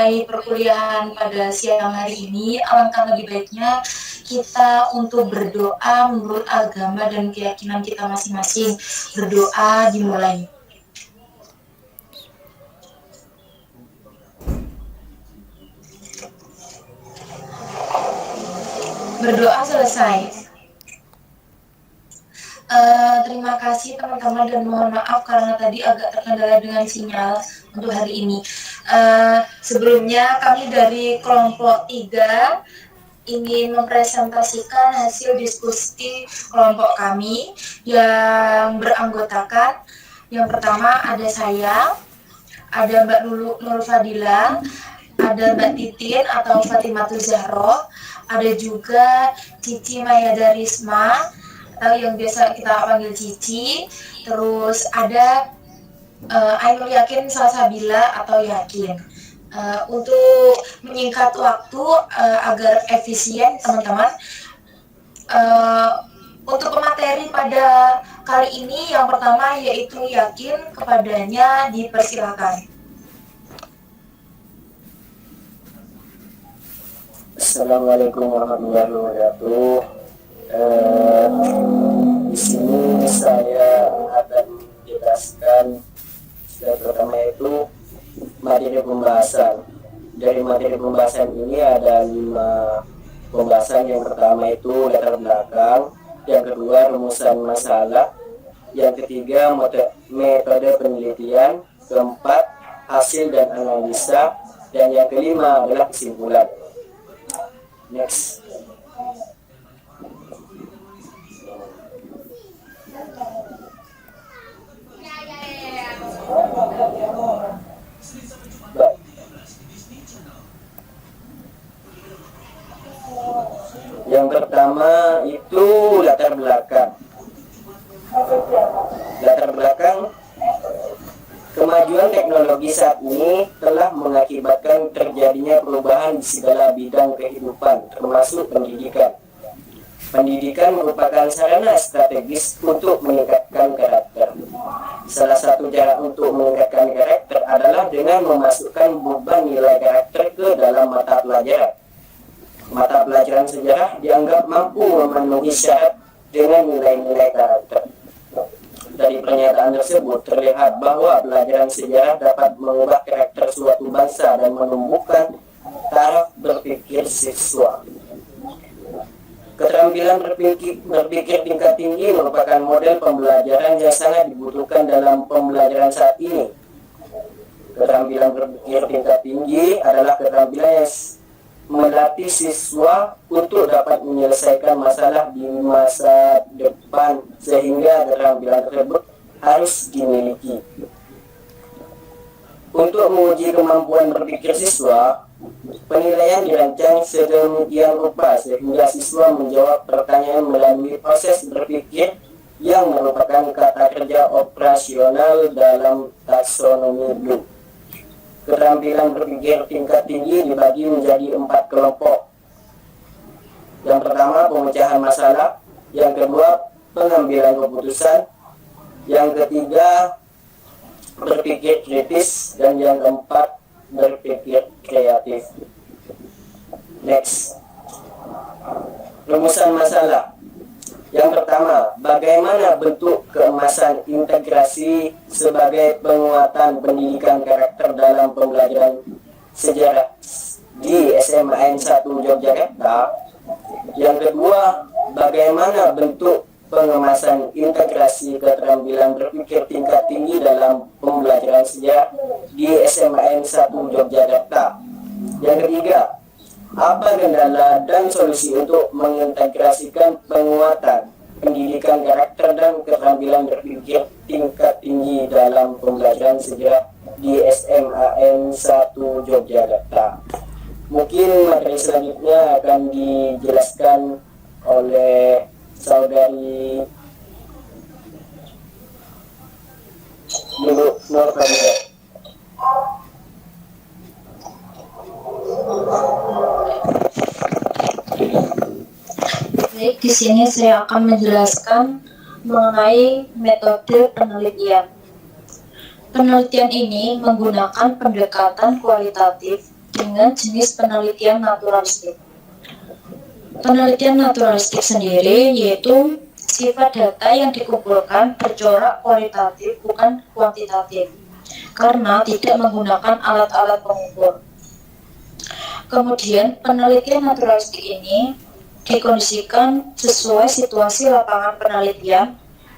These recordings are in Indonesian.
memulai perkuliahan pada siang hari ini, alangkah lebih baiknya kita untuk berdoa menurut agama dan keyakinan kita masing-masing. Berdoa dimulai. Berdoa selesai. Terima kasih teman-teman dan mohon maaf karena tadi agak terkendala dengan sinyal untuk hari ini. Sebelumnya kami dari kelompok 3 ingin mempresentasikan hasil diskusi kelompok kami yang beranggotakan, yang pertama ada saya, ada Mbak Nur Fadila, ada Mbak Titin atau Fatimah Zahro, ada juga Cici Mayada Risma atau yang biasa kita panggil Cici, terus ada Ainul Yakin Salsabila atau Yakin. Untuk menyingkat waktu agar efisien teman-teman, untuk pemateri pada kali ini yang pertama yaitu Yakin, kepadanya dipersilakan. Assalamualaikum warahmatullahi wabarakatuh. Di sini saya akan menjelaskan yang pertama itu materi pembahasan. Dari materi pembahasan ini ada 5 pembahasan. Yang pertama itu latar belakang, yang kedua rumusan masalah, yang ketiga metode penelitian, keempat hasil dan analisa, dan yang kelima adalah kesimpulan. Next. Yang pertama itu latar belakang. Latar belakang, kemajuan teknologi saat ini telah mengakibatkan terjadinya perubahan di segala bidang kehidupan, termasuk pendidikan. Pendidikan merupakan sarana strategis untuk meningkatkan karakter. Salah satu cara untuk meningkatkan karakter adalah dengan memasukkan beban nilai karakter ke dalam mata pelajaran. Mata pelajaran sejarah dianggap mampu memenuhi syarat dengan nilai-nilai karakter. Dari pernyataan tersebut terlihat bahwa pelajaran sejarah dapat mengubah karakter suatu bangsa dan menumbuhkan taraf berpikir siswa. Keterampilan berpikir tingkat tinggi merupakan model pembelajaran yang sangat dibutuhkan dalam pembelajaran saat ini. Keterampilan berpikir tingkat tinggi adalah keterampilan yang melatih siswa untuk dapat menyelesaikan masalah di masa depan, sehingga keterampilan tersebut harus dimiliki. Untuk menguji kemampuan berpikir siswa, penilaian dirancang sedemikian rupa sehingga siswa menjawab pertanyaan melalui proses berpikir yang merupakan kata kerja operasional dalam taksonomi Bloom. Keterampilan berpikir tingkat tinggi dibagi menjadi 4 kelompok. Yang pertama, pemecahan masalah. Yang kedua, pengambilan keputusan. Yang ketiga, berpikir kritis. Dan yang keempat, berpikir kreatif. Next. Rumusan masalah. Yang pertama, bagaimana bentuk keemasan integrasi sebagai penguatan pendidikan karakter dalam pembelajaran sejarah di SMAN 1 Yogyakarta. Yang kedua, bagaimana bentuk pengemasan integrasi keterampilan berpikir tingkat tinggi dalam pembelajaran sejarah di SMAN 1 Yogyakarta. Yang ketiga, apa kendala dan solusi untuk mengintegrasikan penguatan pendidikan karakter dan keterampilan berpikir tingkat tinggi dalam pembelajaran sejarah di SMAN 1 Yogyakarta. Mungkin materi selanjutnya akan dijelaskan oleh saudari Nur Fadila. Baik, di sini saya akan menjelaskan mengenai metode penelitian. Penelitian ini menggunakan pendekatan kualitatif, dengan jenis penelitian naturalistik. Penelitian naturalistik sendiri yaitu sifat data yang dikumpulkan bercorak kualitatif bukan kuantitatif, karena tidak menggunakan alat-alat pengukur. Kemudian penelitian naturalistik ini dikondisikan sesuai situasi lapangan penelitian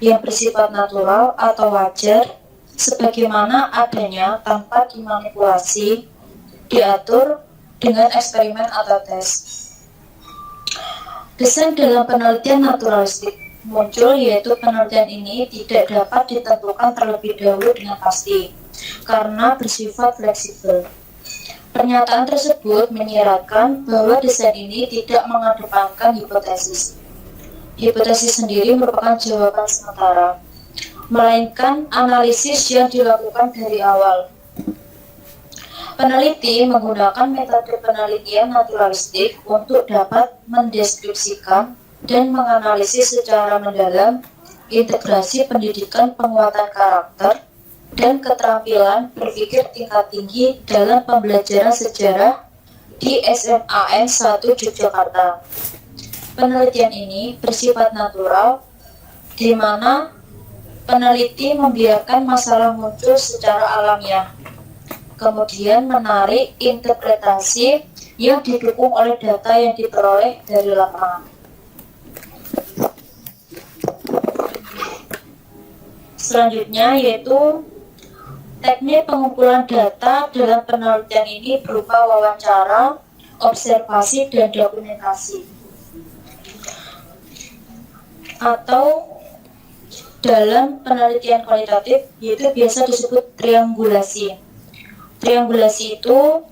yang bersifat natural atau wajar, sebagaimana adanya tanpa dimanipulasi, diatur dengan eksperimen atau tes. Desain dalam penelitian naturalistik muncul, yaitu penelitian ini tidak dapat ditentukan terlebih dahulu dengan pasti karena bersifat fleksibel. Pernyataan tersebut menyiratkan bahwa desain ini tidak mengedepankan hipotesis. Hipotesis sendiri merupakan jawaban sementara, melainkan analisis yang dilakukan dari awal. Peneliti menggunakan metode penelitian naturalistik untuk dapat mendeskripsikan dan menganalisis secara mendalam integrasi pendidikan penguatan karakter dan keterampilan berpikir tingkat tinggi dalam pembelajaran sejarah di SMAN 1 Yogyakarta. Penelitian ini bersifat natural, di mana peneliti membiarkan masalah muncul secara alamiah, kemudian menarik interpretasi yang didukung oleh data yang diperoleh dari lapangan. Selanjutnya yaitu teknik pengumpulan data dalam penelitian ini berupa wawancara, observasi, dan dokumentasi. Atau dalam penelitian kualitatif yaitu biasa disebut triangulasi. Triangulasi itu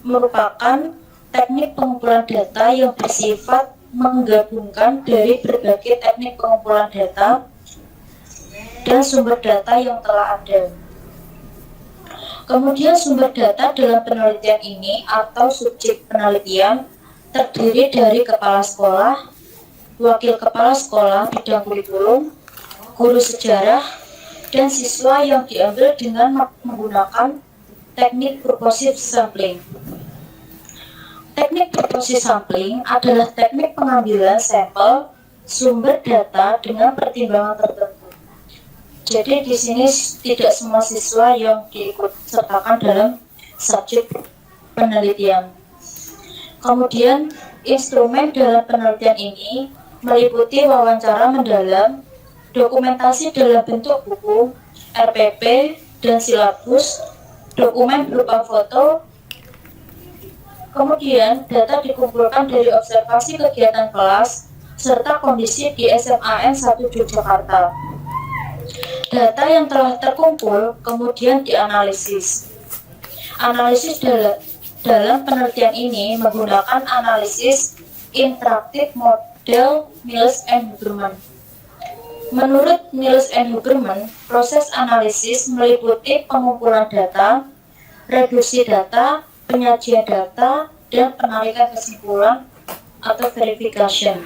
merupakan teknik pengumpulan data yang bersifat menggabungkan dari berbagai teknik pengumpulan data dan sumber data yang telah ada. Kemudian sumber data dalam penelitian ini atau subjek penelitian terdiri dari kepala sekolah, wakil kepala sekolah bidang kurikulum, guru sejarah, dan siswa yang diambil dengan menggunakan teknik purposive sampling. Teknik purposive sampling adalah teknik pengambilan sampel sumber data dengan pertimbangan tertentu. Jadi di sini tidak semua siswa yang diikut sertakan dalam subjek penelitian. Kemudian instrumen dalam penelitian ini meliputi wawancara mendalam, dokumentasi dalam bentuk buku, RPP, dan silabus, dokumen berupa foto. Kemudian data dikumpulkan dari observasi kegiatan kelas serta kondisi di SMAN 1 Yogyakarta. Data yang telah terkumpul kemudian dianalisis. Analisis dalam penelitian ini menggunakan analisis interaktif model Niels and Huberman. Menurut Niels and Huberman, proses analisis meliputi pengumpulan data, reduksi data, penyajian data, dan penarikan kesimpulan atau verification.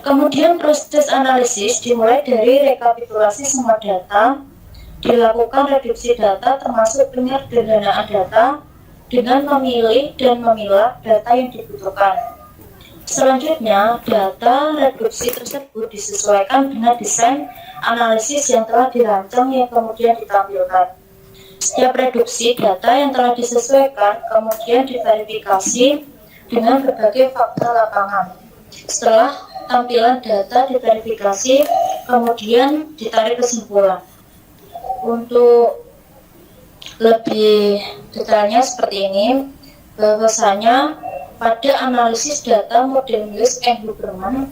Kemudian proses analisis dimulai dari rekapitulasi semua data, dilakukan reduksi data termasuk penyederhanaan data dengan memilih dan memilah data yang dibutuhkan. Selanjutnya, data reduksi tersebut disesuaikan dengan desain analisis yang telah dirancang yang kemudian ditampilkan. Setiap reduksi data yang telah disesuaikan kemudian diverifikasi dengan berbagai fakta lapangan. Setelah tampilan data diverifikasi, kemudian ditarik kesimpulan. Untuk lebih detailnya seperti ini, bahwasanya pada analisis data model Niels and Huberman,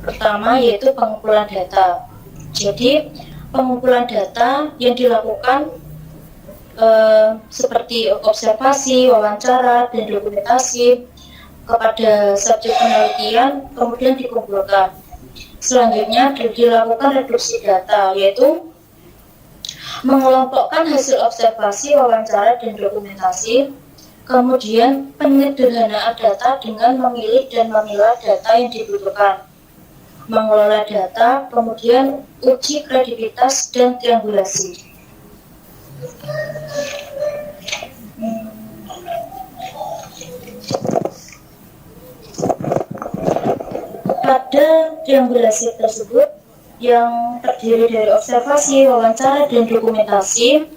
pertama yaitu pengumpulan data. Jadi pengumpulan data yang dilakukan seperti observasi, wawancara, dan dokumentasi kepada subjek penelitian kemudian dikumpulkan. Selanjutnya dilakukan reduksi data, yaitu mengelompokkan hasil observasi, wawancara, dan dokumentasi, kemudian penyederhanaan data dengan memilih dan memilah data yang dibutuhkan, mengelola data, kemudian uji kredibilitas dan triangulasi. Pada triangulasi tersebut yang terdiri dari observasi, wawancara, dan dokumentasi,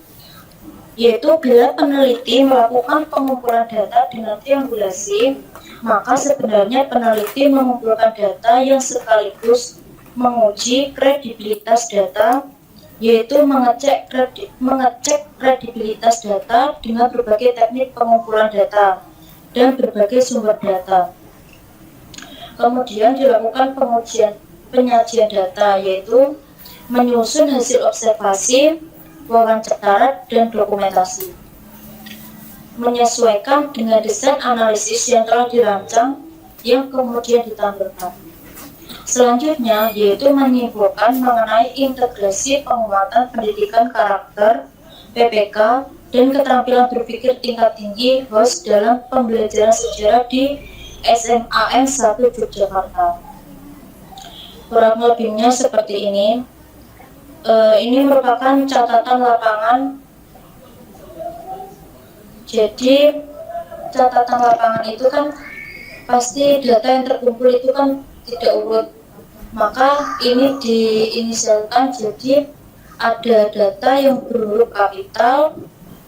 yaitu bila peneliti melakukan pengumpulan data dengan triangulasi, maka sebenarnya peneliti mengumpulkan data yang sekaligus menguji kredibilitas data, yaitu mengecek kredibilitas data dengan berbagai teknik pengumpulan data dan berbagai sumber data. Kemudian dilakukan penyajian data, yaitu menyusun hasil observasi, wawancara, dan dokumentasi, menyesuaikan dengan desain analisis yang telah dirancang yang kemudian ditampilkan. Selanjutnya yaitu menyimpulkan mengenai integrasi penguatan pendidikan karakter, PPK, dan keterampilan berpikir tingkat tinggi HOS dalam pembelajaran sejarah di SMAN 1 Yogyakarta. Kurang lebihnya seperti ini. Ini merupakan catatan lapangan. Jadi catatan lapangan itu kan pasti data yang terkumpul itu kan tidak urut, maka ini diinisialkan jadi ada data yang berhuruf kapital,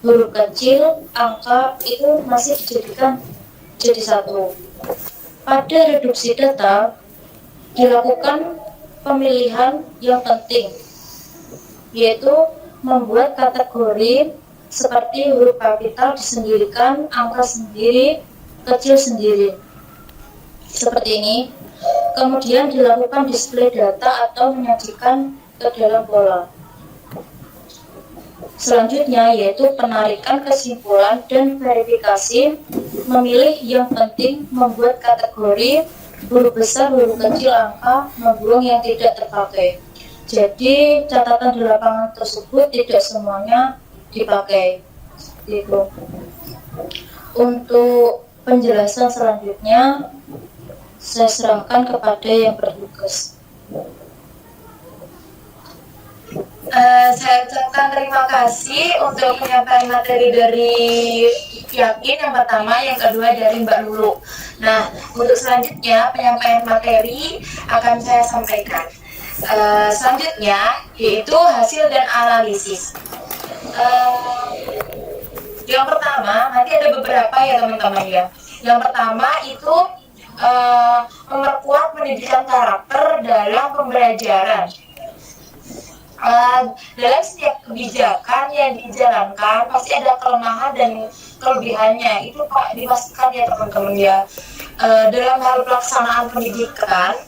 huruf kecil, angka itu masih dijadikan jadi satu. Pada reduksi data dilakukan pemilihan yang penting, yaitu membuat kategori seperti huruf kapital disendirikan, angka sendiri, kecil sendiri, seperti ini. Kemudian dilakukan display data atau menyajikan ke dalam pola. Selanjutnya yaitu penarikan kesimpulan dan verifikasi, memilih yang penting, membuat kategori, huruf besar, huruf kecil, angka, membuang yang tidak terpakai. Jadi catatan di lapangan tersebut tidak semuanya dipakai. Gitu. Untuk penjelasan selanjutnya saya serahkan kepada yang bertugas. Saya ucapkan terima kasih untuk penyampaian materi dari Yakin yang pertama, yang kedua dari Mbak Lulu. Nah, untuk selanjutnya penyampaian materi akan saya sampaikan. Selanjutnya yaitu hasil dan analisis. Yang pertama, nanti ada beberapa ya teman-teman ya. Yang pertama itu memperkuat pendidikan karakter dalam pembelajaran. Dalam setiap kebijakan yang dijalankan pasti ada kelemahan dan kelebihannya. Itu Pak dipastikan ya teman-teman ya. Dalam hal pelaksanaan pendidikan,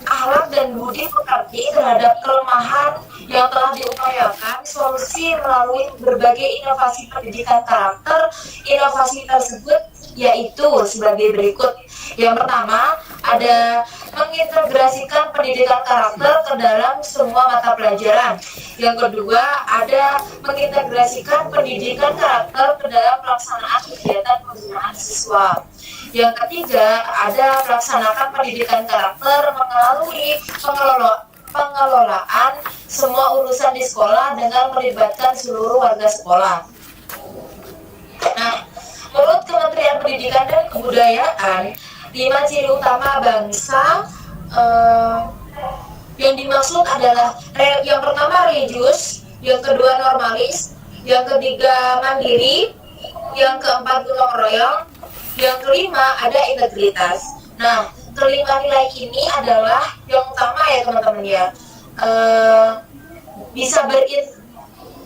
akhlak dan budi pekerti terhadap kelemahan yang telah diupayakan, solusi melalui berbagai inovasi pendidikan karakter. Inovasi tersebut yaitu sebagai berikut. Yang pertama, ada mengintegrasikan pendidikan karakter ke dalam semua mata pelajaran. Yang kedua, ada mengintegrasikan pendidikan karakter ke dalam pelaksanaan kegiatan pembinaan siswa. Yang ketiga, ada melaksanakan pendidikan karakter melalui pengelolaan semua urusan di sekolah dengan melibatkan seluruh warga sekolah. Nah, menurut Kementerian Pendidikan dan Kebudayaan, 5 ciri utama bangsa yang dimaksud adalah yang pertama religius, yang kedua normalis, yang ketiga mandiri, yang keempat gotong royong, yang kelima ada integritas. Nah, kelima nilai ini adalah yang utama ya teman-teman ya, bisa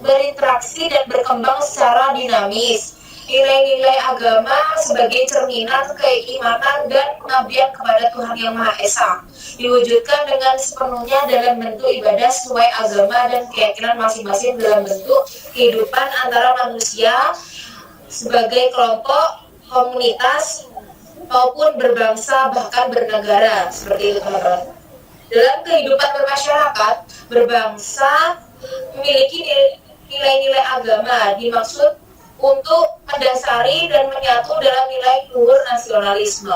berinteraksi dan berkembang secara dinamis. Nilai-nilai agama sebagai cerminan keimanan dan pengabdian kepada Tuhan Yang Maha Esa diwujudkan dengan sepenuhnya dalam bentuk ibadah sesuai agama dan keyakinan masing-masing dalam bentuk kehidupan antara manusia sebagai kelompok, komunitas, maupun berbangsa bahkan bernegara. Seperti itu teman-teman. Dalam kehidupan bermasyarakat, berbangsa memiliki nilai-nilai agama dimaksud untuk mendasari dan menyatu dalam nilai luhur nasionalisme.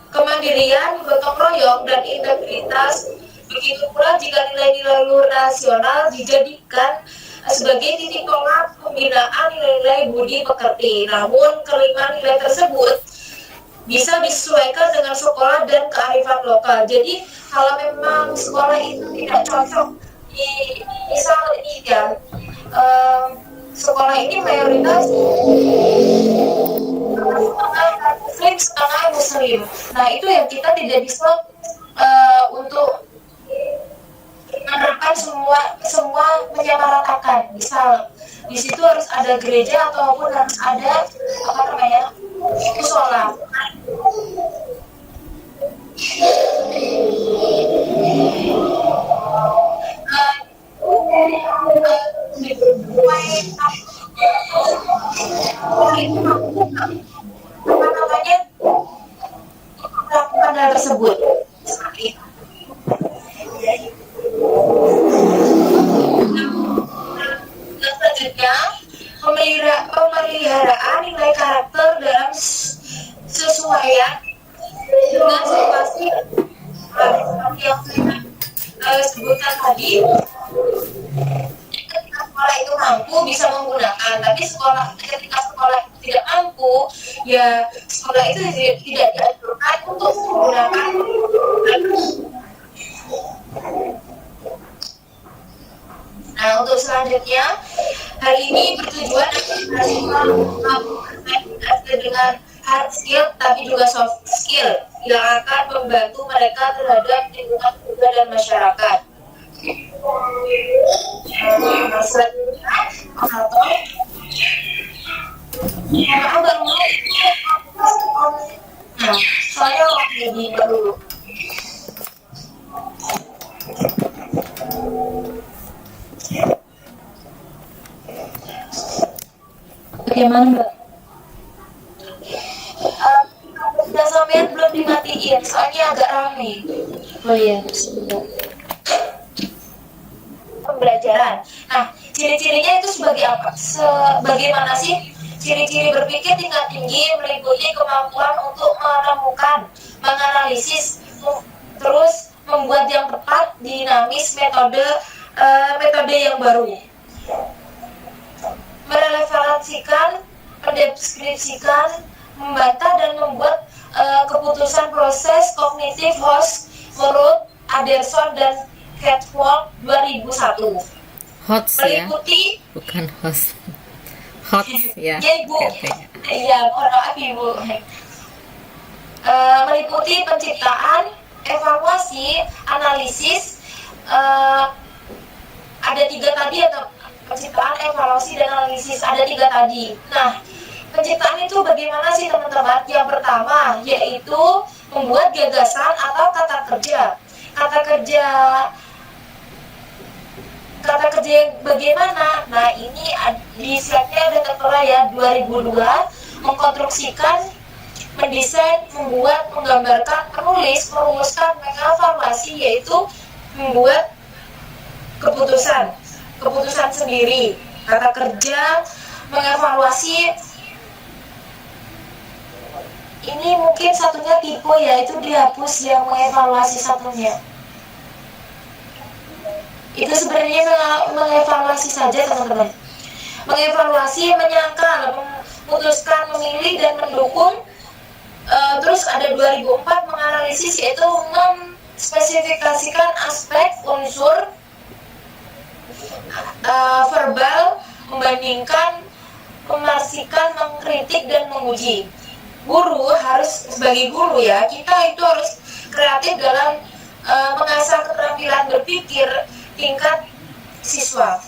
Kemandirian, gotong royong, dan integritas. Begitu pula jika nilai-nilai luhur nasional dijadikan sebagai titik tolak pembinaan nilai-nilai budi pekerti. Namun kelima nilai tersebut bisa disesuaikan dengan sekolah dan kearifan lokal. Jadi kalau memang sekolah itu tidak cocok di misal ini ya, sekolah ini mayoritas Muslim setengah Muslim. Nah itu yang kita tidak bisa untuk menerapkan semua menyamaratakan. Misal di situ harus ada gereja ataupun harus ada apa namanya musola. Apa namanya melakukan hal tersebut seperti itu. Selanjutnya, pemeliharaan nilai karakter dalam sesuaian dengan situasi yang saya sebutkan tadi. Ketika sekolah itu mampu bisa menggunakan, tapi ketika sekolah itu tidak mampu, ya sekolah itu tidak dianjurkan untuk menggunakan. Nah, untuk selanjutnya, hal ini bertujuan dengan hard skill tapi juga soft skill yang akan membantu mereka terhadap lingkungan keluarga dan masyarakat. Selanjutnya, nah, soalnya lagi dulu. Bagaimana Mbak? Udah sampean belum dimatiin, soalnya agak rame. Oh iya, sebentar. Pembelajaran. Nah, ciri-cirinya itu sebagai apa? Bagaimana sih ciri-ciri berpikir tingkat tinggi meliputi kemampuan untuk menemukan, menganalisis, terus membuat yang tepat, dinamis, metode yang baru, merelevansikan, mendeskripsikan, membantah dan membuat keputusan proses kognitif HOS menurut Anderson dan Catwalk 2001. HOTS ya, meliputi bukan host. HOTS ya. Ya Ibu, iya mohon maaf Ibu. Meliputi penciptaan, evaluasi, analisis, ada 3 tadi atau penciptaan, evaluasi, dan analisis, ada 3 tadi. Nah, penciptaan itu bagaimana sih teman-teman? Yang pertama yaitu membuat gagasan atau kata kerja. Kata kerja yang bagaimana? Nah ini di slide-nya ada tertera ya, 2002, mengkonstruksikan, mendesain, membuat, menggambarkan, menulis, merumuskan, mengevaluasi, yaitu membuat keputusan sendiri. Kata kerja, mengevaluasi, ini mungkin satunya tipe ya, itu dihapus yang mengevaluasi satunya. Itu sebenarnya mengevaluasi saja teman-teman. Mengevaluasi, menyangkal, memutuskan, memilih, dan mendukung. Terus ada 2004 menganalisis, yaitu memspesifikasikan aspek unsur verbal, membandingkan, memarsikan, mengkritik, dan menguji. Guru harus, sebagai guru ya, kita itu harus kreatif dalam mengasah keterampilan berpikir tingkat siswa.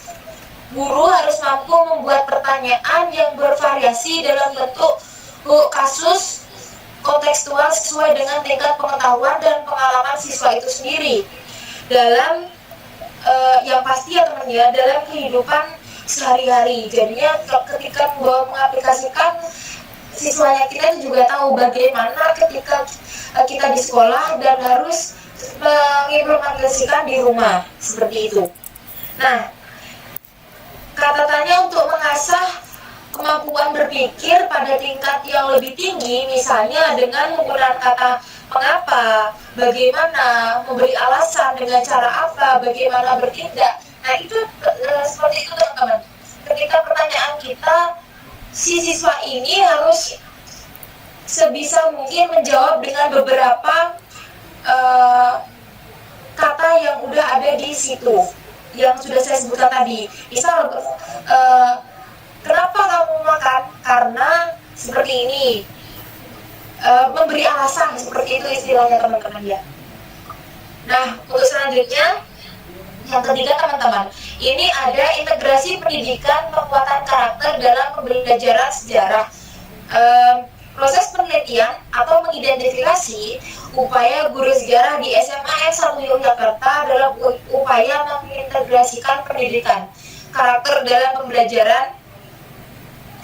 Guru harus mampu membuat pertanyaan yang bervariasi dalam bentuk kasus kontekstual sesuai dengan tingkat pengetahuan dan pengalaman siswa itu sendiri. Dalam yang pasti ya teman ya, dalam kehidupan sehari-hari. Jadinya ketika mengaplikasikan, siswanya kita juga tahu bagaimana ketika kita di sekolah dan harus mengimplementasikan di rumah, seperti itu. Nah, katatannya untuk mengasah kemampuan berpikir pada tingkat yang lebih tinggi, misalnya dengan menggunakan kata mengapa, bagaimana, memberi alasan dengan cara apa, bagaimana bertindak. Nah itu seperti itu teman-teman. Ketika pertanyaan kita, si siswa ini harus sebisa mungkin menjawab dengan beberapa kata yang udah ada di situ yang sudah saya sebutkan tadi. Misal kenapa kamu makan? Karena seperti ini. Memberi alasan, seperti itu istilahnya teman-teman ya. Nah, untuk selanjutnya yang ketiga teman-teman, ini ada integrasi pendidikan penguatan karakter dalam pembelajaran sejarah. Proses penelitian atau mengidentifikasi upaya guru sejarah di SMA N1 Yogyakarta dalam upaya mengintegrasikan pendidikan karakter dalam pembelajaran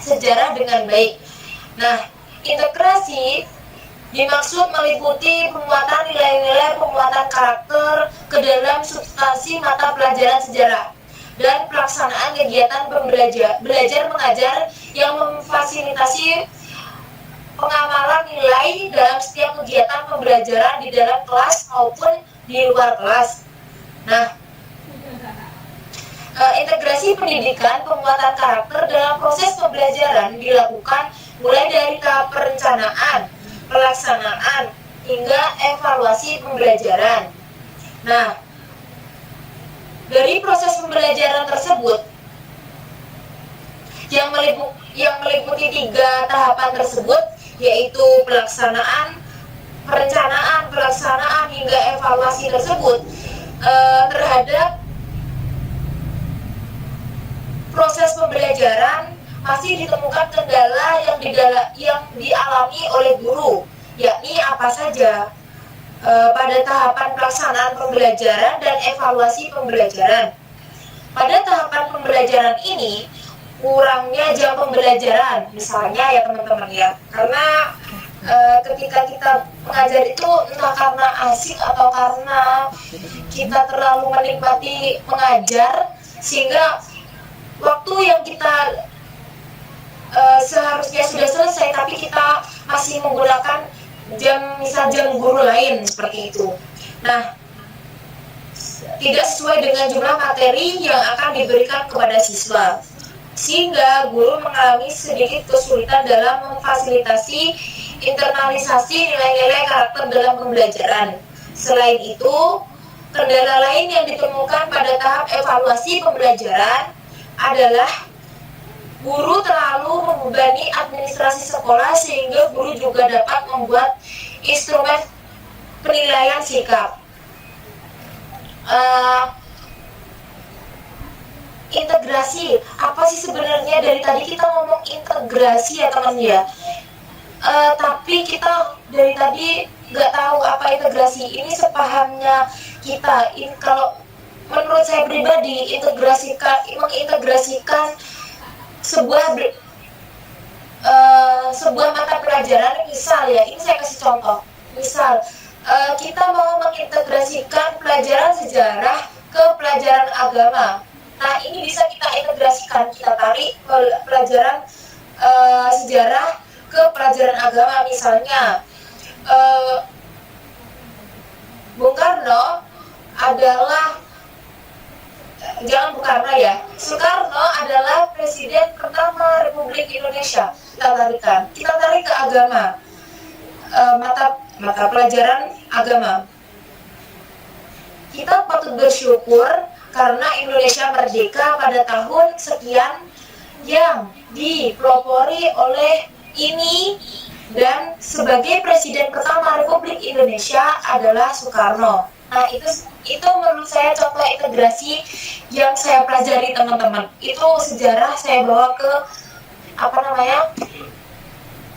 sejarah dengan baik. Nah, integrasi dimaksud meliputi penguatan nilai-nilai penguatan karakter ke dalam substansi mata pelajaran sejarah dan pelaksanaan kegiatan belajar mengajar yang memfasilitasi pengamalan nilai dalam setiap kegiatan pembelajaran di dalam kelas maupun di luar kelas. Nah, integrasi pendidikan penguatan karakter dalam proses pembelajaran dilakukan mulai dari tahap perencanaan, pelaksanaan, hingga evaluasi pembelajaran. Nah, dari proses pembelajaran tersebut yang meliputi 3 tahapan tersebut, yaitu pelaksanaan, perencanaan, pelaksanaan, hingga evaluasi tersebut terhadap proses pembelajaran masih ditemukan kendala yang dialami oleh guru, yakni apa saja pada tahapan pelaksanaan pembelajaran dan evaluasi pembelajaran. Pada tahapan pembelajaran ini, kurangnya jam pembelajaran, misalnya ya teman-teman ya, karena ketika kita mengajar itu entah karena asik atau karena kita terlalu menikmati mengajar, sehingga waktu yang kita seharusnya sudah selesai tapi kita masih menggunakan misal jam guru lain, seperti itu. Nah, tidak sesuai dengan jumlah materi yang akan diberikan kepada siswa, sehingga guru mengalami sedikit kesulitan dalam memfasilitasi internalisasi nilai-nilai karakter dalam pembelajaran. Selain itu, kendala lain yang ditemukan pada tahap evaluasi pembelajaran adalah guru terlalu membebani administrasi sekolah, sehingga guru juga dapat membuat instrumen penilaian sikap. Integrasi, apa sih sebenarnya? Dari tadi kita ngomong integrasi ya teman ya, tapi kita dari tadi nggak tahu apa integrasi. Ini sepahamnya kita. Ini kalau menurut saya pribadi, mengintegrasikan sebuah mata pelajaran. Misal ya, ini saya kasih contoh. Misal kita mau mengintegrasikan pelajaran sejarah ke pelajaran agama. Nah, ini bisa kita integrasikan, kita tarik pelajaran sejarah ke pelajaran agama. Misalnya Bung Karno adalah, jangan Bung Karno ya, Soekarno adalah presiden pertama Republik Indonesia. Kita tarik ke agama, mata pelajaran agama. Kita patut bersyukur karena Indonesia merdeka pada tahun sekian yang dipelopori oleh ini, dan sebagai presiden pertama Republik Indonesia adalah Soekarno. Nah, itu menurut saya contoh integrasi yang saya pelajari teman-teman. Itu sejarah saya bawa ke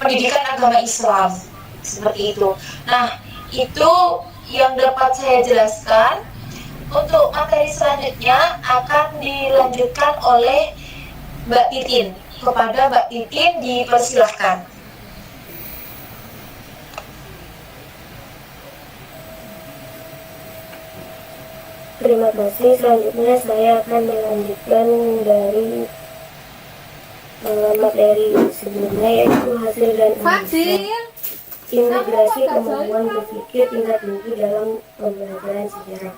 pendidikan agama Islam, seperti itu. Nah, itu yang dapat saya jelaskan. Untuk materi selanjutnya akan dilanjutkan oleh Mbak Titin. Kepada Mbak Titin dipersilahkan. Terima kasih. Selanjutnya saya akan melanjutkan dari materi sebelumnya, yaitu hasil dan integrasi kemampuan berpikir tingkat tinggi dalam pembelajaran sejarah.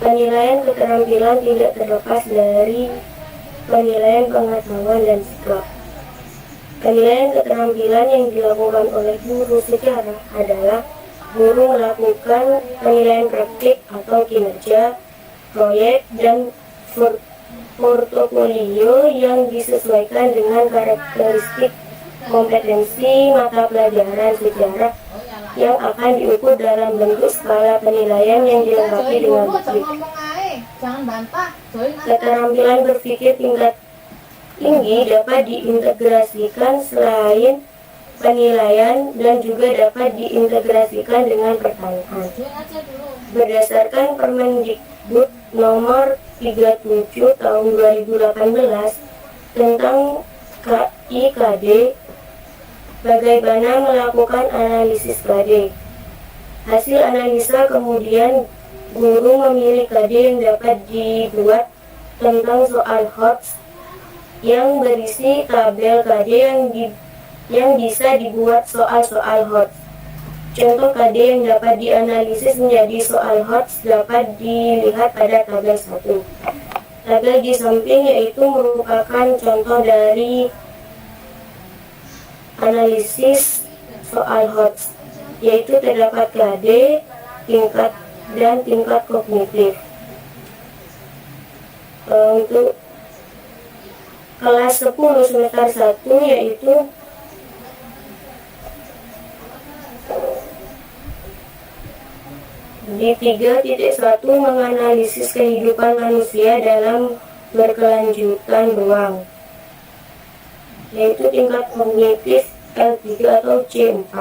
Penilaian keterampilan tidak terlepas dari penilaian pengetahuan dan sikap. Penilaian keterampilan yang dilakukan oleh guru sejarah adalah guru melakukan penilaian praktik atau kinerja, proyek, dan portofolio yang disesuaikan dengan karakteristik kompetensi mata pelajaran sejarah yang akan diukur dalam bentuk skala penilaian yang dilengkapi dengan bukti. Keterampilan berpikir tingkat tinggi dapat diintegrasikan selain penilaian dan juga dapat diintegrasikan dengan pertanyaan. Berdasarkan Permendikbud nomor 37 tahun 2018 tentang KIKD, bagaimana melakukan analisis KD. Hasil analisa kemudian guru memilih KD yang dapat dibuat tentang soal HOTS yang berisi tabel KD yang bisa dibuat soal-soal HOTS. Contoh KD yang dapat dianalisis menjadi soal HOTS dapat dilihat pada tabel 1. Tabel di samping yaitu merupakan contoh dari analisis soal HOTS, yaitu terdapat KD, tingkat, dan tingkat kognitif. Untuk kelas 10 semester 1 yaitu di 3.1 menganalisis kehidupan manusia dalam berkelanjutan ruang, yaitu tingkat kognitif L3 atau C4.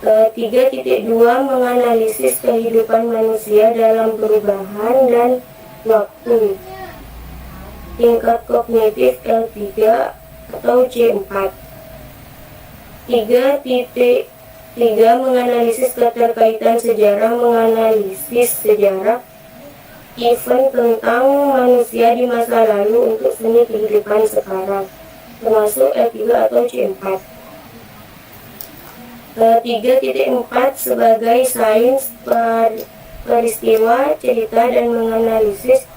3.2 menganalisis kehidupan manusia dalam perubahan dan waktu, tingkat kognitif L3 atau C4. 3.3 menganalisis keterkaitan sejarah, menganalisis sejarah event tentang manusia di masa lalu untuk seni kehidupan sekarang, termasuk L3 atau C4. 3.4 sebagai sains peristiwa, cerita, dan menganalisis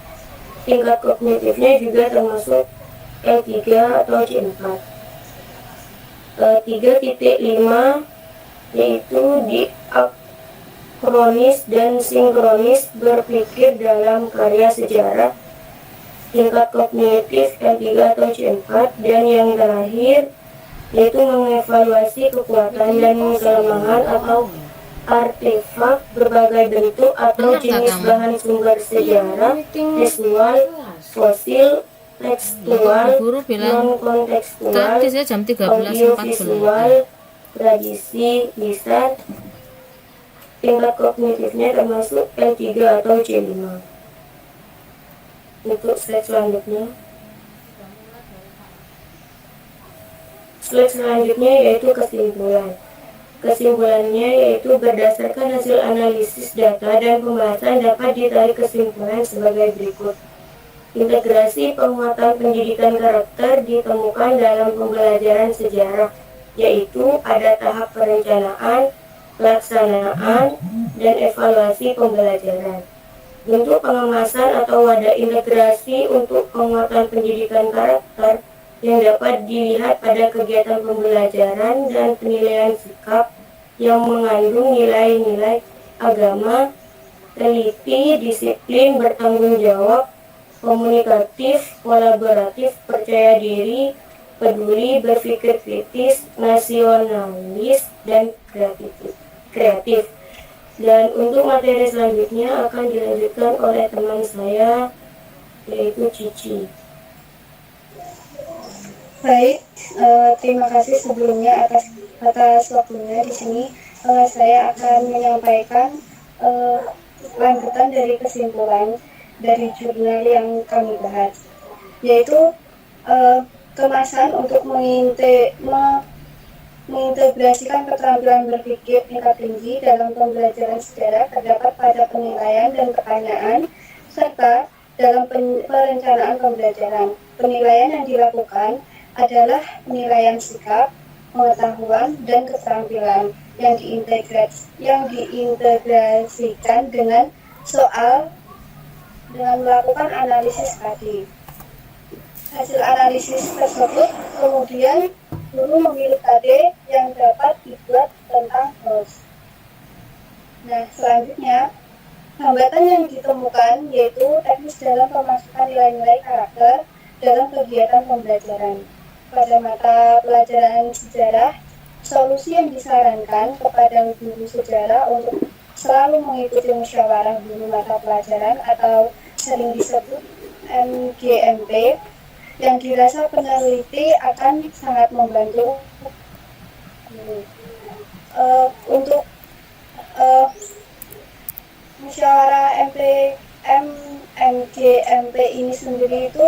tingkat kognitifnya juga termasuk L3 atau C4. 3.5 yaitu diakronis dan sinkronis berpikir dalam karya sejarah, tingkat kognitif L3 atau C4. Dan yang terakhir yaitu mengevaluasi kekuatan dan kelemahan atau artefak berbagai bentuk atau jenis bahan sumber sejarah, visual, fosil, tekstual, non-kontekstual, tadi saya jam 13.40. audiovisual, tradisi, lisan. Tingkat kognitifnya termasuk L3 atau C5. Untuk slide selanjutnya. Slide selanjutnya yaitu kesimpulan. Kesimpulannya yaitu berdasarkan hasil analisis data dan pembahasan dapat ditarik kesimpulan sebagai berikut. Integrasi penguatan pendidikan karakter ditemukan dalam pembelajaran sejarah, yaitu pada tahap perencanaan, pelaksanaan, dan evaluasi pembelajaran. Bentuk pengemasan atau wadah integrasi untuk penguatan pendidikan karakter yang dapat dilihat pada kegiatan pembelajaran dan penilaian sikap yang mengandung nilai-nilai agama, teliti, disiplin, bertanggung jawab, komunikatif, kolaboratif, percaya diri, peduli, berpikir kritis, nasionalis, dan kreatif. Dan untuk materi selanjutnya akan dilanjutkan oleh teman saya, yaitu Cici. Baik, terima kasih sebelumnya atas waktunya di sini. Saya akan menyampaikan lanjutan dari kesimpulan dari jurnal yang kami bahas, yaitu kemasan untuk mengintegrasikan keterampilan berpikir tingkat tinggi dalam pembelajaran sejarah terdapat pada penilaian dan pertanyaan serta dalam perencanaan pembelajaran. Penilaian yang dilakukan adalah penilaian sikap, pengetahuan, dan keterampilan yang diintegrasikan dengan soal dengan melakukan analisis tadi. Hasil analisis tersebut kemudian guru memilih KD yang dapat dibuat tentang host. Nah, selanjutnya hambatan yang ditemukan yaitu teknis dalam pemasukan nilai-nilai karakter dalam kegiatan pembelajaran. Pada mata pelajaran sejarah, solusi yang disarankan kepada guru sejarah untuk selalu mengikuti musyawarah guru mata pelajaran atau sering disebut MGMP yang dirasa peneliti akan sangat membantu untuk musyawarah MGMP ini sendiri itu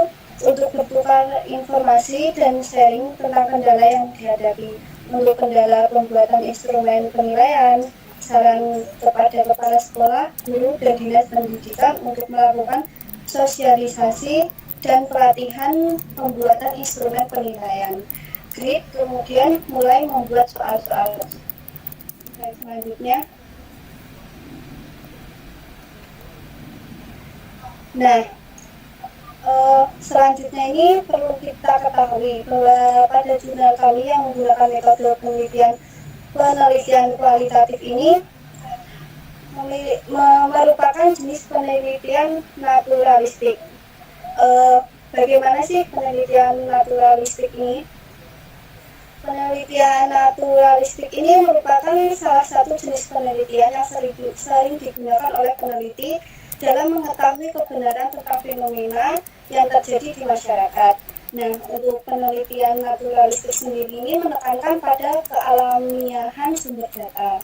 untuk bertukar informasi dan sharing tentang kendala yang dihadapi. Untuk kendala pembuatan instrumen penilaian, saran kepada kepala sekolah, guru, dan dinas pendidikan untuk melakukan sosialisasi dan pelatihan pembuatan instrumen penilaian. Grid kemudian mulai membuat soal-soal. Selanjutnya, selanjutnya ini perlu kita ketahui bahwa pada jurnal kami yang menggunakan metode penelitian kualitatif ini merupakan jenis penelitian naturalistik. Bagaimana sih penelitian naturalistik ini? Penelitian naturalistik ini merupakan salah satu jenis penelitian yang sering digunakan oleh peneliti dalam mengetahui kebenaran tentang fenomena yang terjadi di masyarakat. Nah, untuk penelitian naturalistik sendiri ini menekankan pada kealamiahan sumber data.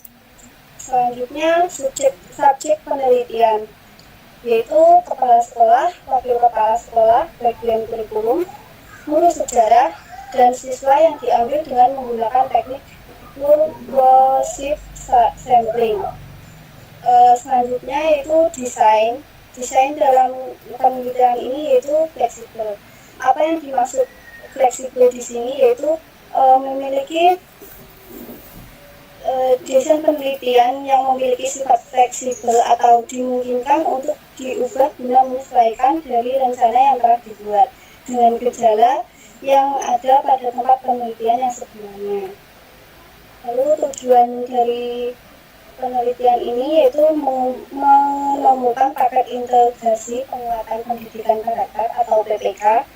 Selanjutnya, subjek penelitian, yaitu kepala sekolah, wakil kepala sekolah, bagian kurikulum, guru sejarah, dan siswa yang diambil dengan menggunakan teknik purposive sampling. Selanjutnya yaitu desain. Desain dalam penelitian ini yaitu fleksibel. Apa yang dimaksud fleksibel di sini yaitu memiliki desain penelitian yang memiliki sifat fleksibel atau dimungkinkan untuk diubah guna menyesuaikan dari rencana yang telah dibuat dengan gejala yang ada pada tempat penelitian yang sebelumnya. Lalu tujuan dari penelitian ini yaitu menemukan paket integrasi penguatan pendidikan karakter atau PPK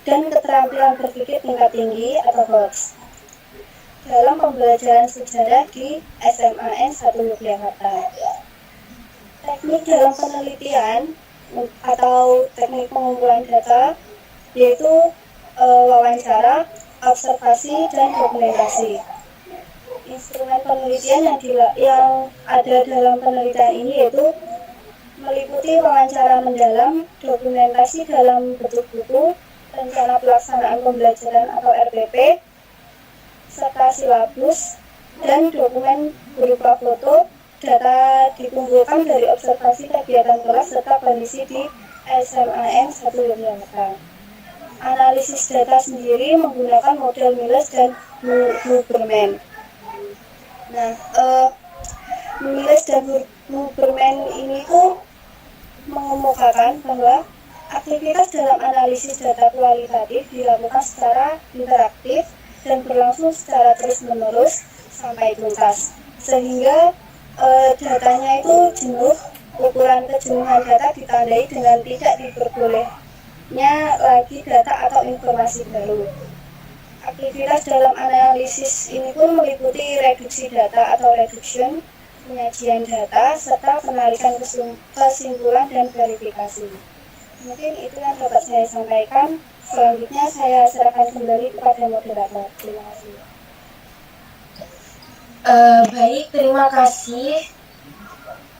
dan keterampilan berpikir tingkat tinggi atau HOTS dalam pembelajaran sejarah di SMAN 1 Yogyakarta. Teknik dalam penelitian atau teknik pengumpulan data yaitu wawancara, observasi, dan dokumentasi. Instrumen penelitian yang ada dalam penelitian ini yaitu meliputi wawancara mendalam, dokumentasi dalam bentuk buku, rencana pelaksanaan pembelajaran atau RPP, serta silabus, dan dokumen berupa foto. Data dikumpulkan dari observasi kegiatan kelas serta kondisi di SMAN 1 Yogyakarta. Analisis data sendiri menggunakan model Miles dan Huberman. Nah, Miles dan Huberman ini tuh mengemukakan bahwa aktivitas dalam analisis data kualitatif dilakukan secara interaktif dan berlangsung secara terus-menerus sampai tuntas, sehingga datanya itu jenuh. Ukuran kejenuhan data ditandai dengan tidak diperbolehnya lagi data atau informasi baru. Aktivitas dalam analisis ini pun meliputi reduksi data atau reduction, penyajian data, serta penarikan kesimpulan dan verifikasi. Mungkin itu yang dapat saya sampaikan. Selanjutnya saya serahkan kembali kepada moderator. Terima kasih. Baik, terima kasih